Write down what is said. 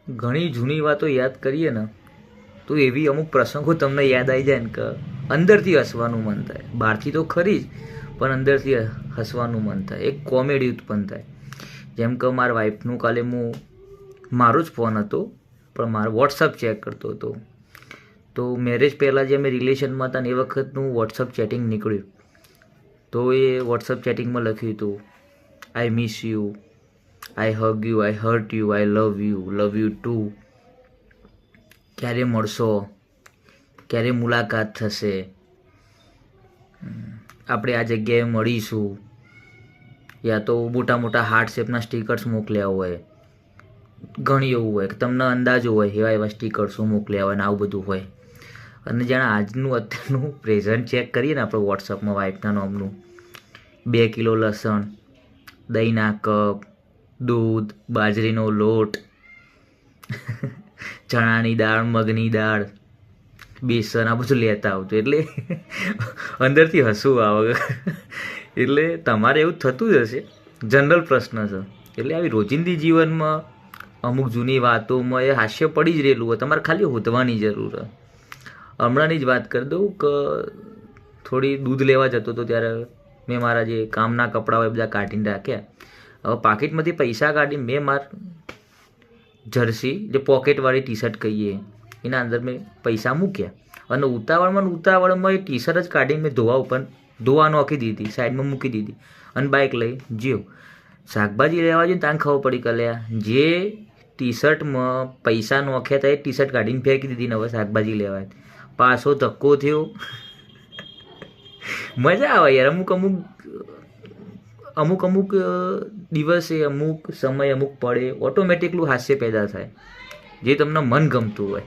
ઘણી જૂની વાતો યાદ કરીએ ને તો એવી અમુક પ્રસંગો તમને યાદ આવી જાય ને કે અંદરથી હસવાનું મન થાય. બહારથી તો ખરી જ, પણ અંદરથી હસવાનું મન થાય, એક કોમેડી ઉત્પન્ન થાય. જેમ કે મારા વાઈફનું કાલે મારો જ ફોન હતો, પણ મારો વોટ્સઅપ ચેક કરતો હતો. તો મેરેજ પહેલાં જે અમે રિલેશનમાં હતા ને એ વખતનું વોટ્સઅપ ચેટિંગ નીકળ્યું. તો એ વોટ્સઅપ ચેટિંગમાં લખ્યું હતું, I miss you, I hug you, I hurt you, I love you too. ક્યારે મળશો, ક્યારે મુલાકાત થશે, આપણે આ જગ્યાએ મળીશું. યા તો મોટા મોટા હાર્ટ શેપના સ્ટીકર્સ મોકલ્યા હોય, ઘણી એવું હોય કે તમને અંદાજો હોય એવા એવા સ્ટીકર્સો મોકલ્યા હોય ને આવું બધું હોય. અને જાણે આજનું અત્યારનું પ્રેઝન્ટ ચેક કરીએ ને આપણે વોટ્સઅપમાં વાઈફના નામનું, 2 કિલો લસણ, દહીંના કપ, દૂધ, બાજરીનો લોટ, ચણાની દાળ, મગની દાળ, બેસન, આ બધું લેતા આવતું. એટલે અંદરથી હસવું આવે. એટલે તમારે એવું થતું જ હશે, જનરલ પ્રશ્ન છે. એટલે આવી રોજિંદી જીવનમાં અમુક જૂની વાતોમાં એ હાસ્ય પડી જ રહેલું હોય, તમારે ખાલી હોદવાની જરૂર હોય. હમણાંની જ વાત કરી દઉં કે થોડી દૂધ લેવા જતો હતો ત્યારે મેં મારા જે કામના કપડાં હોય બધા કાઢીને રાખ્યા. હવે પાકીટમાંથી પૈસા કાઢી મેં જર્સી, જે પોકેટવાળી ટી શર્ટ કહીએ, એના અંદર મેં પૈસા મૂક્યા અને ઉતાવળમાં એ ટી શર્ટ જ કાઢીને મેં ધોવા નોખી દીધી, સાઈડમાં મૂકી દીધી અને બાઇક લઈ જ્યો. શાકભાજી લેવા જઈને ત્યાં ખબર પડી કે લ્યા જે ટી શર્ટમાં પૈસા નોખ્યા હતા એ ટી શર્ટ કાઢીને ફેંકી દીધી ને હવે શાકભાજી લેવા પાછો ધક્કો થયો. મજા આવે યાર. અમુક દિવસે, અમુક સમય, અમુક પડે ઓટોમેટિકલું હાસ્ય પેદા થાય જે તમને મન ગમતું હોય.